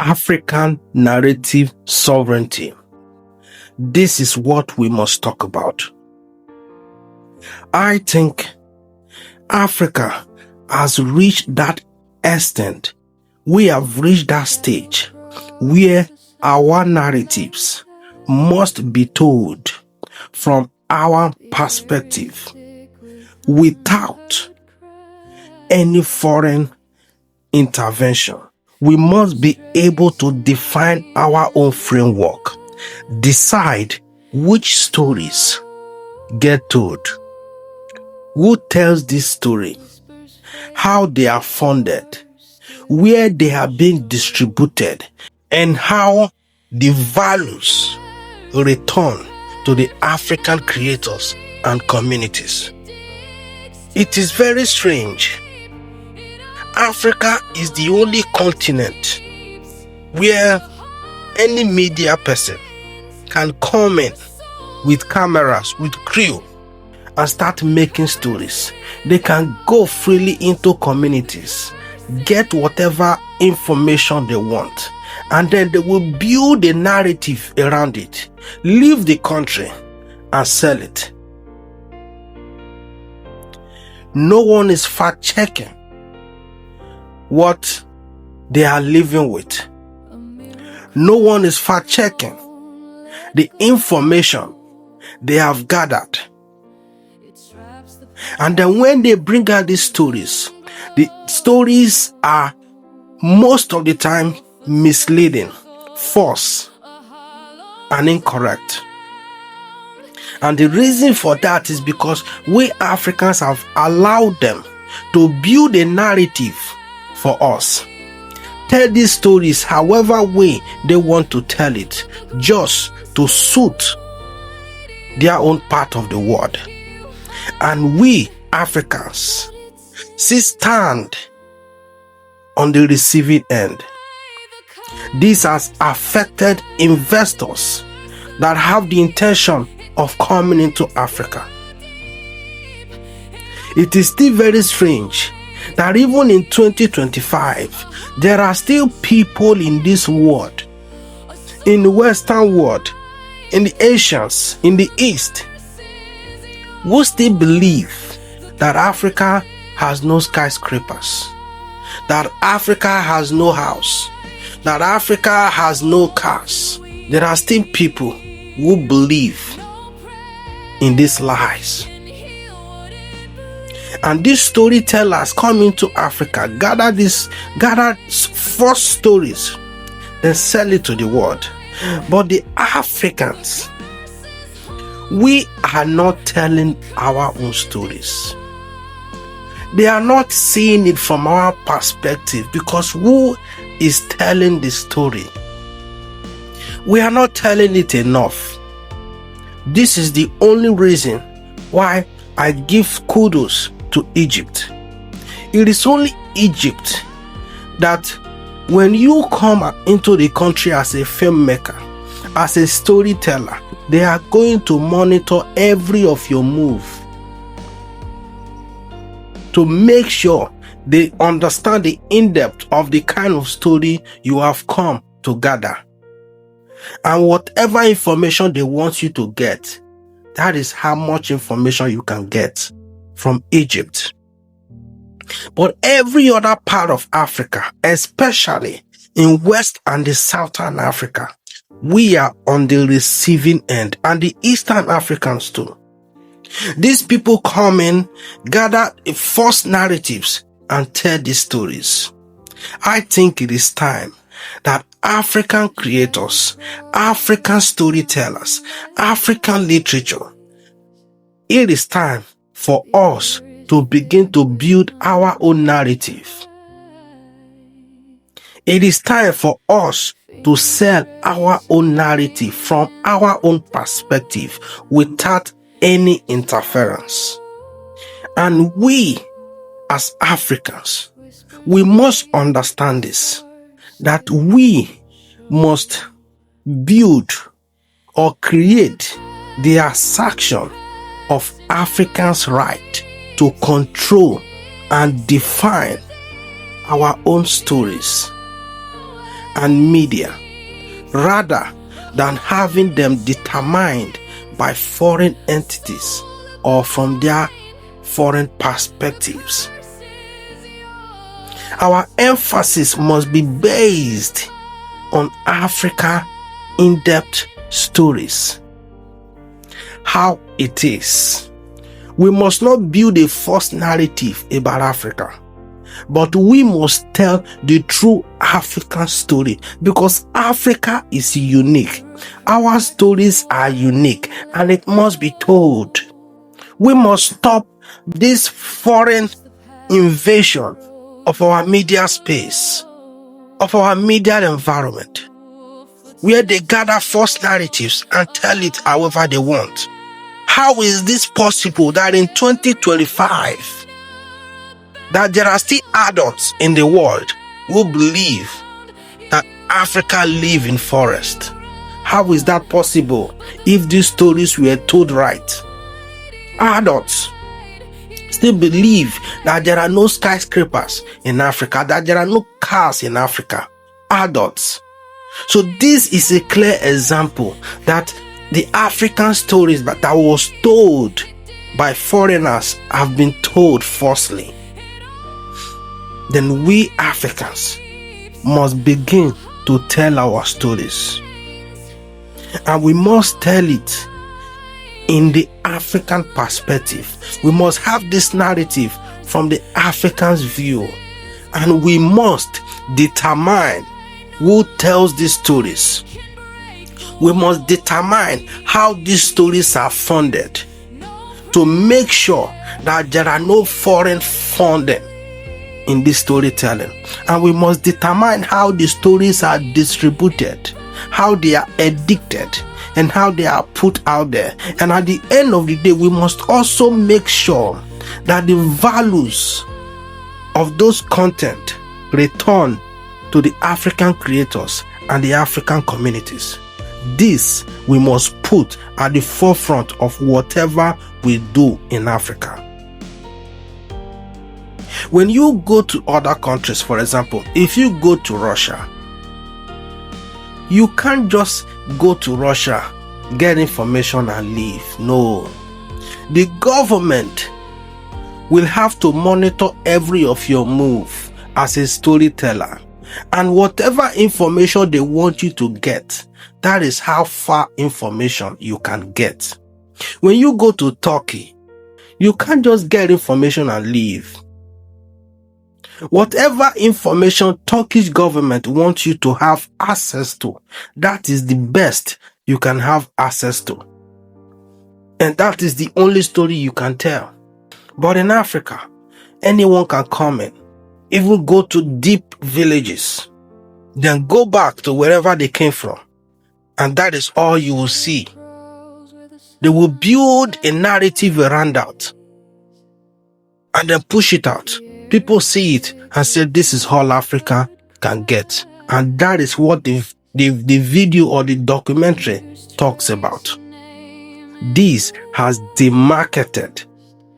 African narrative sovereignty. This is what we must talk about. I think Africa has reached that extent. We have reached that stage where our narratives must be told from our perspective without any foreign intervention. We must be able to define our own framework, decide which stories get told, who tells this story, how they are funded, where they are being distributed, and how the values return to the African creators and communities. It is very strange. Africa is the only continent where any media person can come in with cameras, with crew, and start making stories. They can go freely into communities, get whatever information they want, and then they will build a narrative around it, leave the country and sell it. No one is fact-checking what they are living with. No one is fact-checking the information they have gathered. And then when they bring out these stories, the stories are most of the time misleading, false, and incorrect. And the reason for that is because we Africans have allowed them to build a narrative for us. Tell these stories however way they want to tell it, just to suit their own part of the world. And we Africans still stand on the receiving end. This has affected investors that have the intention of coming into Africa. It is still very strange that even in 2025, there are still people in this world, in the Western world, in the Asians, in the East, who still believe that Africa has no skyscrapers, that Africa has no house, that Africa has no cars. There are still people who believe in these lies. And these storytellers come into Africa, gather false stories, then sell it to the world. But the Africans, we are not telling our own stories. They are not seeing it from our perspective, because who is telling the story? We are not telling it enough. This is the only reason why I give kudos to Egypt. It is only Egypt that when you come into the country as a filmmaker, as a storyteller, they are going to monitor every of your move to make sure they understand the in-depth of the kind of story you have come to gather. And whatever information they want you to get, that is how much information you can get from Egypt. But every other part of Africa, especially in West and the Southern Africa, we are on the receiving end, and the Eastern Africans too. These people come in, gather false narratives, and tell these stories. I think it is time that African creators, African storytellers, African literature, it is time for us to begin to build our own narrative. It is time for us to sell our own narrative from our own perspective without any interference. And we, as Africans, we must understand this, that we must build or create the assertion of Africans' right to control and define our own stories. and media, rather than having them determined by foreign entities or from their foreign perspectives. Our emphasis must be based on Africa in-depth stories. How it is. We must not build a false narrative about Africa, but we must tell the true African story, because Africa is unique. Our stories are unique and it must be told. We must stop this foreign invasion of our media space, of our media environment, where they gather false narratives and tell it however they want. How is this possible that in 2025 that there are still adults in the world who believe that Africa live in forest? How is that possible if these stories were told right? Adults still believe that there are no skyscrapers in Africa, that there are no cars in Africa. Adults. So this is a clear example that the African stories that was told by foreigners have been told falsely. Then we Africans must begin to tell our stories. And we must tell it in the African perspective. We must have this narrative from the African's view. And we must determine who tells these stories. We must determine how these stories are funded to make sure that there are no foreign funding in this storytelling. And we must determine how the stories are distributed, how they are edited, and how they are put out there. And at the end of the day, we must also make sure that the values of those content return to the African creators and the African communities. This we must put at the forefront of whatever we do in Africa. When you go to other countries, for example, if you go to Russia, you can't just go to Russia, get information and leave. No. The government will have to monitor every of your move as a storyteller. And whatever information they want you to get, that is how far information you can get. When you go to Turkey, you can't just get information and leave. Whatever information Turkish government wants you to have access to, that is the best you can have access to. And that is the only story you can tell. But in Africa, anyone can come in, even go to deep villages, then go back to wherever they came from. And that is all you will see. They will build a narrative around that and then push it out. People see it and say, this is all Africa can get. And that is what the video or the documentary talks about. This has demarketed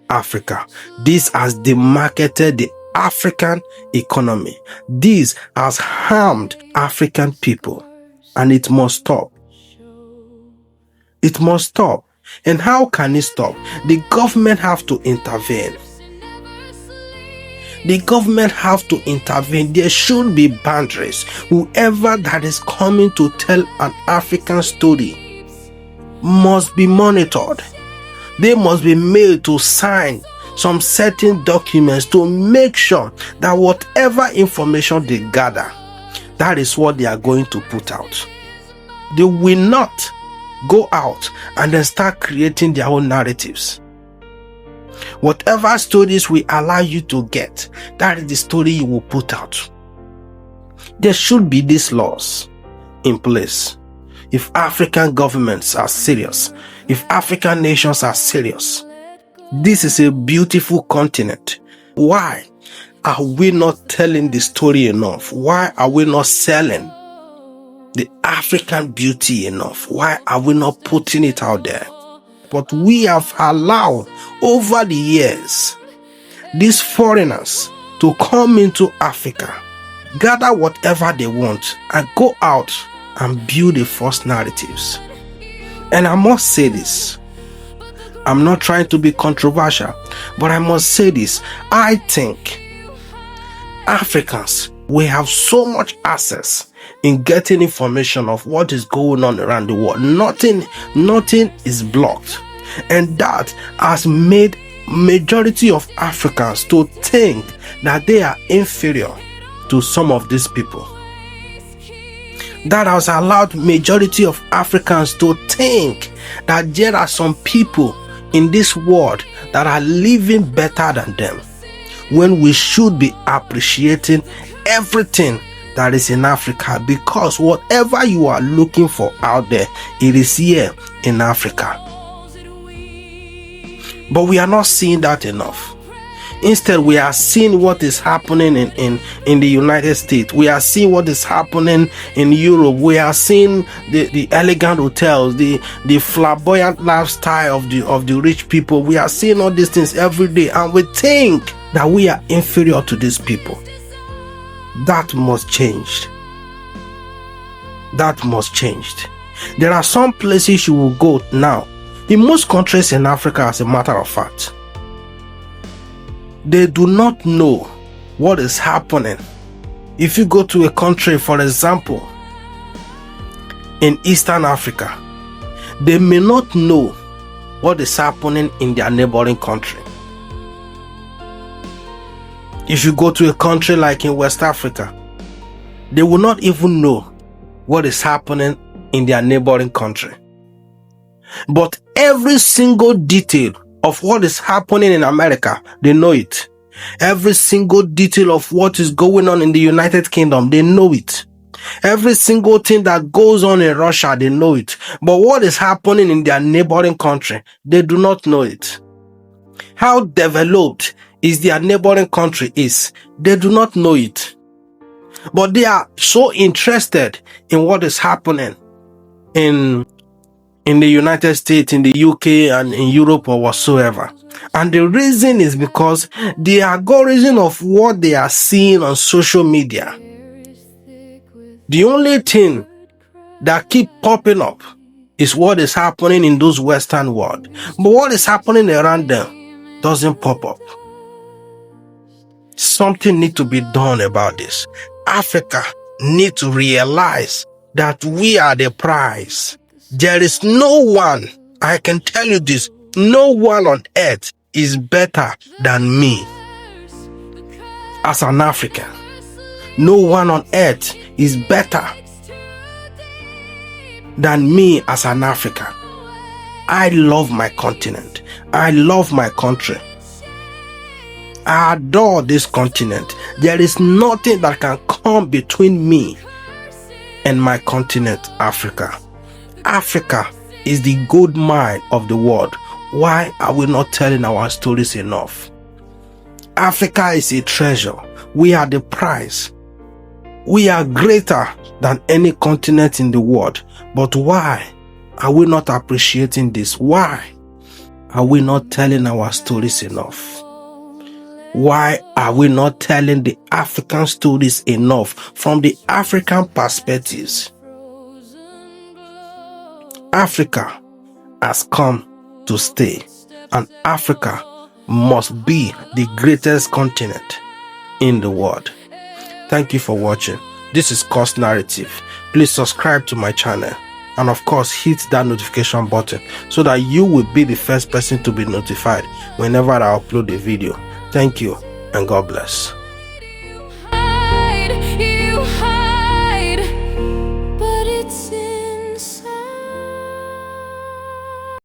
Africa. This has demarketed the African economy. This has harmed African people. And it must stop. It must stop. And how can it stop? The government have to intervene. The government have to intervene. There should be boundaries. Whoever that is coming to tell an African story must be monitored. They must be made to sign some certain documents to make sure that whatever information they gather, that is what they are going to put out. They will not go out and then start creating their own narratives. Whatever stories we allow you to get, that is the story you will put out. There should be these laws in place. If African governments are serious, if African nations are serious, this is a beautiful continent. Why are we not telling the story enough? Why are we not selling the African beauty enough? Why are we not putting it out there? But we have allowed over the years these foreigners to come into Africa gather whatever they want, and go out and build the false narratives. And I must say this, I'm not trying to be controversial, but I must say this. I think Africans, we have so much access in getting information of what is going on around the world. Nothing is blocked. And that has made majority of Africans to think that they are inferior to some of these people. That has allowed majority of Africans to think that there are some people in this world that are living better than them, when we should be appreciating everything that is in Africa, because whatever you are looking for out there, it is here in Africa. But we are not seeing that enough. Instead, we are seeing what is happening in the United States. We are seeing what is happening in Europe. We are seeing the elegant hotels, the flamboyant lifestyle of the rich people. We are seeing all these things every day, and we think that we are inferior to these people. That must change. That must change. There are some places you will go now. In most countries in Africa, as a matter of fact, they do not know what is happening. If you go to a country, for example, in Eastern Africa, they may not know what is happening in their neighboring country. If you go to a country like in West Africa, they will not even know what is happening in their neighboring country. But every single detail of what is happening in America, they know it. Every single detail of what is going on in the United Kingdom, they know it. Every single thing that goes on in Russia, they know it. But what is happening in their neighboring country, they do not know it. How developed is their neighboring country is, they do not know it. But they are so interested in what is happening in the United States, in the UK, and in Europe, or whatsoever. And the reason is because the algorithm of what they are seeing on social media, the only thing that keep popping up is what is happening in those Western world. But what is happening around them doesn't pop up. Something needs to be done about this. Africa need to realize that we are the prize. There is no one, I can tell you this, no one on earth is better than me as an African. No one on earth is better than me as an African. I love my continent. I love my country. I adore this continent. There is nothing that can come between me and my continent, Africa. Africa is the gold mine of the world. Why are we not telling our stories enough? Africa is a treasure. We are the prize. We are greater than any continent in the world. But why are we not appreciating this? Why are we not telling our stories enough? Why are we not telling the African stories enough from the African perspectives? Africa has come to stay, and Africa must be the greatest continent in the world. Thank you for watching. This is Course Narrative. Please subscribe to my channel, and of course hit that notification button so that you will be the first person to be notified whenever I upload a video. Thank you, and God bless.